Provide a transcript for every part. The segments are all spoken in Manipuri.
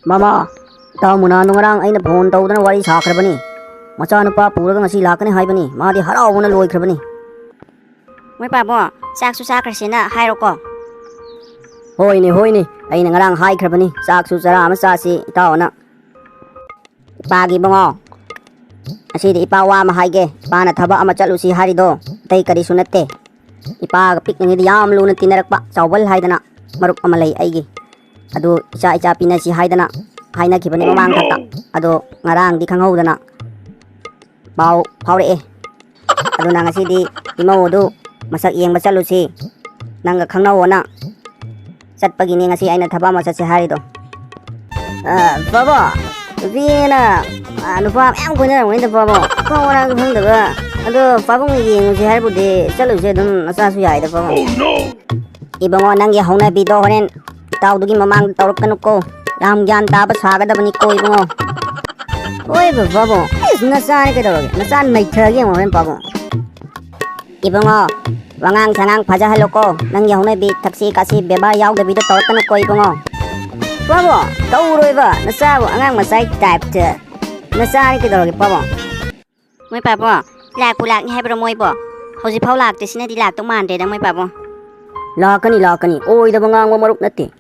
Mama, itaw muna nung ngarang ay naphone daw na wari sa akrabani. Macanupa puragang asi lakani haibani. Madi haraw mo na loy krabani. Moy pabo, saksu sakrasina hairo ko. Hoy ni, ay nangarang hai krabani. Saksu sara masasi itaw na. Pagi bongo. Asi di ipawa mahaige. Pana thaba ama chalu si harido. Tay kari sunate. Ipa pik ngi yam lu na tinarak pa. Sawal haidana. Maruk amalay aigi. Ado isa pina si haidana. Haina kibani mamang kata. Ado ngarang di kanghawdana. Pau re ado na nga si di imawdo masak iyang masalo si nang khangnaw na sat pagini nga si ay nathaba masa si hari do baba vina ano pa am ko na ngin da baba ko wala ko hang da ado pabong yeng si hari bude salo si dun asa su yai da baba oh no ibang nang ya hona bi do honen taw dugi mamang tawrok kanuk ko yam gyan taba saga da bani ko ibang Oi babo, nasan ke dawag, nasan may thagi mo rin babo. Ibongo, wangang sangang paja haloko, nang yahunay bi taksi kasi beba yaw gabi do tawat tanok ko ibongo. Babo, tawuro iba, nasawo angang masay type te. Nasan ke dawag babo. Moy pabo, lak pulak ni hebro moy bo. Hoji phau lak te sina di lak to man de dang moy pabo. Lakani, oi da bangang maruk nati.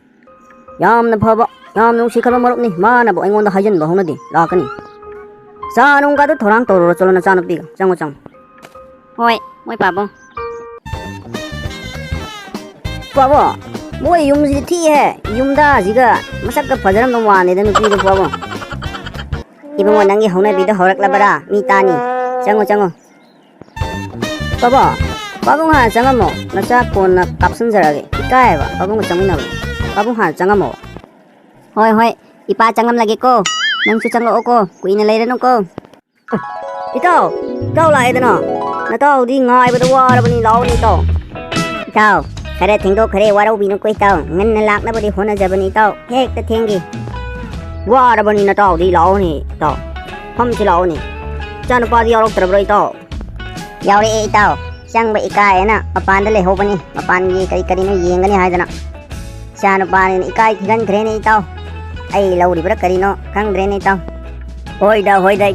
Yam na phaba, yam nung sikal maruk ni, mana bo ingon da hajan bo hona di, lakani. Sa anong gado thorang toro cholo na sanop diga chango chang Hoy moy pabo moi yum ji thi hai yum da jiga masak ka fajaram no wane da nupi do babo ibang wanang ye hona bi da horak labara mi tani chango babo ha changamo nasa kon na kapsun jarage ikai ba babo changina ba babo ha changamo hoy ipa changam lagi ko nang suchang lo ko kuina lay ran ko itaw lai da na nataw di ngai ba da wara bani law ni to itaw kare thengdo kare wara bi no ko itaw ngan na lak na badi hona jabani itaw hek ta thengi wara bani nataw di law ni itaw pham chi law ni chan pa di arok tra bro itaw yauri itaw sang ba ikai na papan da le ho bani papan gi kari no yengani haidana chan pa ni ikai khigan gre ni itaw ai lau di bra karino kang dre ni taw hoi da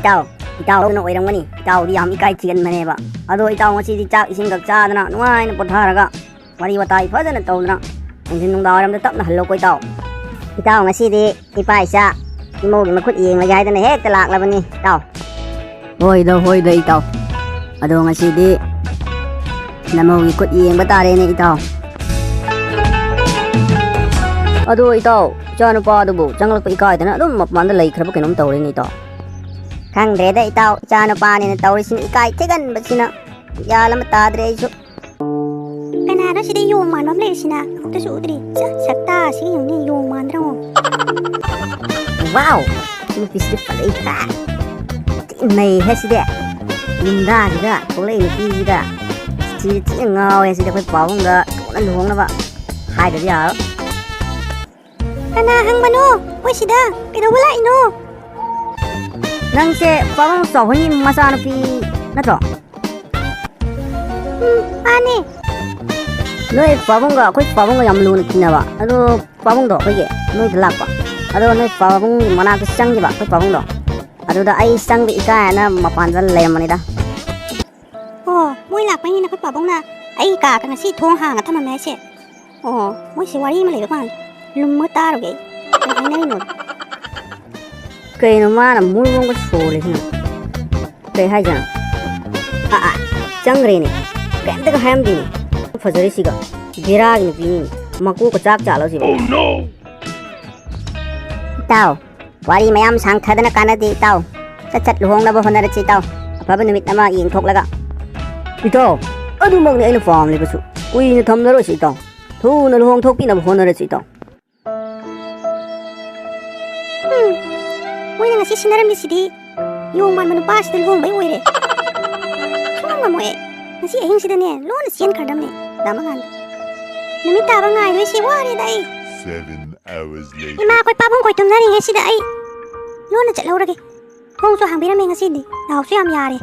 itaw no oirang mani itaw di am ikai chigan mane ba ado itaw ngasi di chak ising gak cha dana nuai na potharaga wari watai phajana tawdana engin nung dawaram da tapna hallo ko itaw ngasi di ipa isa imo gi makhut yeng la gai dana hek talak la bani taw hoi da itaw ado ngasi di namo gi kut yeng batare ni itaw ado itaw Chano pa dubo, jangal pa ikai dana dum mapman da lay krabo kinom tawri ni to. Kang dre da itaw, chano pa ni na tawri sin ikai tegan ba sina. Yala mata dre iso. Kanara sida yung man mamle sina. Ako ta suudri. Sakta sige yung ni yung man rango. Wow, ini pisdi pala ika. May hesida. Yunda sida, kulay ni sida. Sida ngaw sida koy pawong da. Kung luhong na ba? Hai da dia. Kanahang mano, oy sida, pero wala ino. Nang se pawang sohoni masano pi na to. Ani. Noi pawang ga yam lu na kinawa. Ado pawang do koy noi dalak pa. Ado noi pawang mana ka sang ba koy pawang do. Ado da ai sang bi ka na mapan dal lem mani da. Oh, moi lak pa ni na koy pawang na. Ai ka ka si thong hang atama me se. Oh, moi si wari ma le ba. Lumma taro gay. Ay na ino. Kay naman ang mulong ko sole na. Kay hajan. Changre ni. Kaya ka ham din. Fajari siga. Gira ni pini. Maku ko chak chalo si. Oh no. Taw. Wari mayam sang thadana kana di taw. Chat luhong na ba honara chi taw. Apaba numit nama ing thok laga. Ito. Adu mag ni ay na farm ni basu. Uy ni tham na ro si taw. Thu na luhong thok pi na honara si taw. Uy na nga si sinaram ni sidi. Yung man manupa si dalawang bay uy re. Sunang mo eh. Nasi ahing sida niya. Lo na siyan kardam ni. Damangan. Numita ba nga ay si wari day. 7 hours later. Ima ako'y pabong ko'y tumnari nga sida ay. Lo na chatlaw ragi. Kung so hangbi na may nga sidi. Daw so yam yari.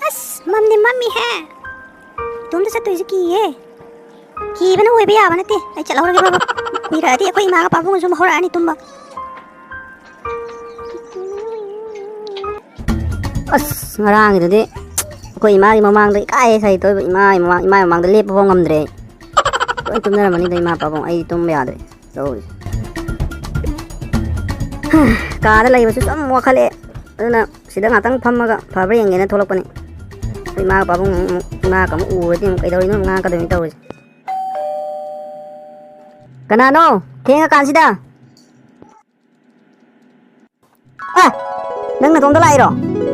As mam ni mami he. Tum da sa to is ki eh. Ki ba na uy ba yaban ati. Ay chatlaw ragi baba. ꯀꯨꯏꯔꯛꯑꯗꯤ ꯑꯩꯈꯣꯏ ꯏꯃꯥꯒ ꯄꯥꯕꯨꯡꯒꯁꯨ ꯍꯧꯔꯛꯑꯅꯤ ꯇꯨꯝꯕ ꯑꯁ ꯉꯔꯥꯡꯒꯤꯗꯨꯗꯤ ꯑꯩꯈꯣꯏ ꯏꯃꯥꯒꯤ ꯃꯃꯥꯡꯗ ꯏꯀꯥꯏ ꯁꯩꯇꯣꯏꯕ ꯏꯃꯥꯒꯤ ꯃꯃꯥꯡꯗ ꯂꯦꯞꯄ ꯐꯥꯎ ꯉꯝꯗ꯭ꯔꯦ ꯂꯣꯏ ꯇꯨꯝꯅꯔꯝꯃꯅꯤꯗ ꯏꯃꯥ ꯄꯥꯕꯨꯡ ꯑꯩ ꯇꯨꯝꯕ ꯌꯥꯗ꯭ꯔꯦ ꯇꯧꯔꯤꯁꯦ ꯀꯥꯗ ꯂꯩꯕꯁꯨ ꯁꯨꯝ ꯋꯥꯈꯠꯂꯛꯑꯦ ꯑꯗꯨꯅ ꯁꯤꯗ ꯉꯥꯛꯇꯪ ꯐꯝꯃꯒ ꯐꯕ꯭ꯔꯥ ꯌꯦꯡꯒꯦꯅ ꯊꯣꯛꯂꯛꯄꯅꯤ ꯑꯩꯈꯣꯏ ꯏꯃꯥꯒ ꯄꯥꯕꯨꯡ ꯏꯃꯥꯒ ꯑꯃꯨꯛ ꯎꯔꯗꯤ ꯑꯃꯨꯛ ꯀꯩꯗꯧꯔꯤꯅꯣ ꯉꯥꯡꯉꯛꯀꯗꯣꯏꯅꯤ ꯇꯧꯔꯤꯁꯦ ꯀꯅꯥꯅꯣ ꯊꯦꯡꯉꯀꯥꯟꯁꯤꯗ ꯅꯪ ꯅꯇꯣꯝꯇ ꯂꯥꯛꯏꯔꯣ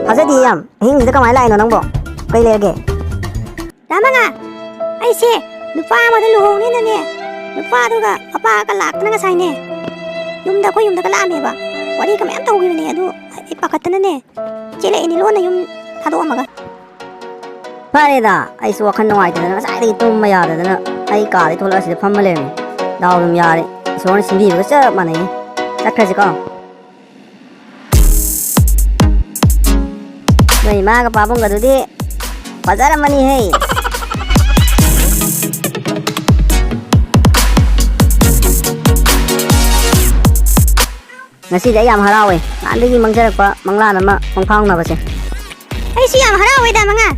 ꯊꯥꯖꯗꯦ ꯌꯥꯝ ꯑꯍꯤꯡꯁꯤꯗ ꯀꯃꯥꯏꯅ ꯂꯥꯛꯏꯅꯣ ꯅꯪꯕꯣ ꯀꯩ ꯂꯩꯔꯒꯦ ꯔꯥꯃꯉꯥ ꯑꯩꯁꯦ ꯅꯨꯄꯥ ꯑꯃꯗ ꯂꯨꯍꯣꯡꯅꯤꯅꯅꯦ ꯅꯨꯄꯥꯗꯨꯒ ꯃꯄꯥꯒ ꯂꯥꯛꯇꯅ ꯉꯁꯥꯏꯅꯦ ꯑꯩꯈꯣꯏ ꯌꯨꯝꯗꯒ ꯂꯥꯛꯑꯝꯃꯦꯕ ꯋꯥꯔꯤꯒ ꯃꯌꯥꯝ ꯇꯧꯈꯤꯕꯅꯦ ꯑꯗꯨ ꯑꯩ ꯄꯥꯈꯠꯇꯅꯅꯦ ꯆꯦꯜꯂꯛꯏꯅꯤ ꯂꯣꯟꯅ ꯌꯨꯝ ꯊꯥꯗꯣꯛꯑꯝꯃꯒ ꯐꯔꯦꯗ ꯑꯩꯁꯨ ꯋꯥꯈꯜ ꯅꯨꯡꯉꯥꯏꯇꯗꯅ ꯉꯁꯥꯏꯗꯒꯤ ꯇꯨꯝꯕ ꯌꯥꯗꯗꯅ ꯑꯩ ꯀꯥꯗꯩ ꯊꯣꯛꯂꯛꯑ ꯁꯤꯗ ꯐꯝꯃ ꯂꯩꯔꯝꯃꯤ ꯗꯥꯎ ꯑꯗꯨꯝ ꯌꯥꯔꯦ ꯏꯁꯣꯔꯅ ꯁꯤꯟꯕꯤꯕꯒ ꯆꯞ ꯃꯥꯟꯅꯩ ꯆꯠꯈ꯭ꯔꯁꯤꯀꯣ ꯅꯣꯏ ꯏꯃꯥꯒ ꯄꯥꯕꯨꯡꯒꯗꯨꯗꯤ ꯐꯖꯔꯝꯃꯅꯤꯍꯦ ꯉꯁꯤꯗꯤ ꯑꯩ ꯌꯥꯝ ꯍꯔꯥꯎꯋꯦ ꯅꯍꯥꯟꯗꯒꯤ ꯃꯪꯖꯔꯛꯄ ꯃꯪꯂꯥꯟ ꯑꯃ ꯃꯪꯐꯥꯎꯅꯕꯁꯦ ꯑꯩꯁꯨ ꯌꯥꯝ ꯍꯔꯥꯎꯋꯦ ꯗꯥꯃꯉꯥ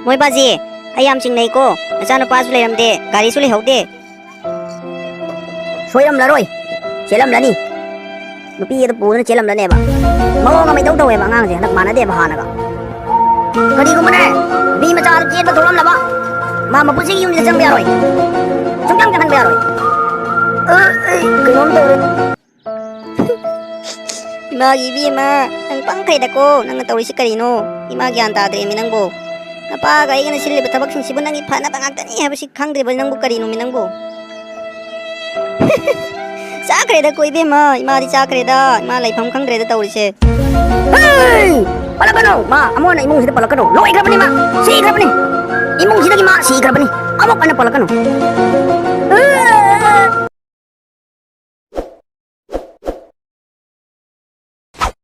ꯃꯣꯏ ꯕꯥꯖꯤ ꯑꯩ ꯌꯥꯝ ꯆꯤꯡꯅꯩꯀꯣ ꯅꯆꯥꯅꯨꯄꯥꯁꯨ ꯂꯩꯔꯝꯗꯦ ꯒꯥꯔꯤꯁꯨ ꯂꯩꯍꯧꯗꯦ ꯁꯣꯏꯔꯝꯂꯔꯣꯏ ꯆꯦꯜꯂꯝꯂꯅꯤ ꯅꯨꯄꯤ ꯑꯗꯨ ꯄꯨꯗꯨꯅ ꯆꯦꯜꯂꯝꯂꯅꯦꯕ ꯃꯑꯣꯡ ꯑꯃ ꯏꯇꯧ ꯇꯧꯋꯦꯕ ꯑꯉꯥꯡꯁꯦ ꯍꯟꯗꯛ ꯃꯥꯟꯅꯗꯦꯕ ꯍꯥꯟꯅꯒ ꯀꯔꯤꯒꯨꯝꯕꯅꯦ ꯅꯨꯄꯤ ꯃꯆꯥꯗꯨ ꯆꯦꯟꯕ ꯊꯣꯛꯂꯝꯂꯕ ꯃꯥ ꯃꯄꯨꯟꯁꯤꯒꯤ ꯌꯨꯝꯁꯤꯗ ꯆꯪꯕ ꯌꯥꯔꯣꯏ ꯁꯨꯡꯆꯪ ꯆꯪꯍꯟꯕ ꯌꯥꯔꯣꯏ ꯀꯩꯅꯣꯝ ꯇꯧꯔꯦ ꯏꯃꯥꯒꯤ ꯏꯕꯦꯝꯃ ꯅꯪ ꯄꯪꯈ꯭ꯔꯦꯗꯀꯣ ꯅꯪꯅ ꯇꯧꯔꯤꯁꯤ ꯀꯔꯤꯅꯣ ꯏꯃꯥ ꯒ꯭ꯌꯥꯟ ꯇꯥꯗ꯭ꯔꯦꯃꯤ ꯅꯪꯕꯨ ꯅꯄꯥꯒ ꯑꯩꯒꯅ ꯁꯤꯜꯂꯤꯕ ꯊꯕꯛꯁꯤꯡꯁꯤꯕꯨ ꯅꯪꯒꯤ ꯐꯅꯕ ꯉꯥꯛꯇꯅꯤ ꯍꯥꯏꯕꯁꯤ ꯈꯪꯗ꯭ꯔꯤꯕ ꯅꯪꯕꯨ ꯀꯔꯤꯅꯣꯃꯤ ꯅꯪꯕꯨ ꯆꯥꯈ꯭ꯔꯦꯗ ꯀꯣ ꯏꯕꯦꯝꯃ ꯏꯃꯥꯗꯤ ꯆꯥꯈ꯭ꯔꯦꯗ ꯏꯃꯥ ꯂꯩꯐꯝ ꯈꯪꯗ꯭ꯔꯦꯗ ꯇꯧꯔꯤꯁꯦ ꯄꯜꯂꯛꯀꯅꯣ ꯃꯥ ꯑꯃꯨꯛ ꯍꯟꯅ ꯏꯃꯨꯡꯁꯤꯗ ꯄꯜꯂꯛꯀꯅꯣ ꯂꯣꯏꯈ꯭ꯔꯕꯅꯤ ꯃꯥ ꯁꯤꯈ꯭ꯔꯕꯅꯤ ꯏꯃꯨꯡꯁꯤꯗꯒꯤ ꯃꯥ ꯁꯤꯈ꯭ꯔꯕꯅꯤ ꯑꯃꯨꯛ ꯍꯟꯅ ꯄꯜꯂꯛꯀꯅꯣ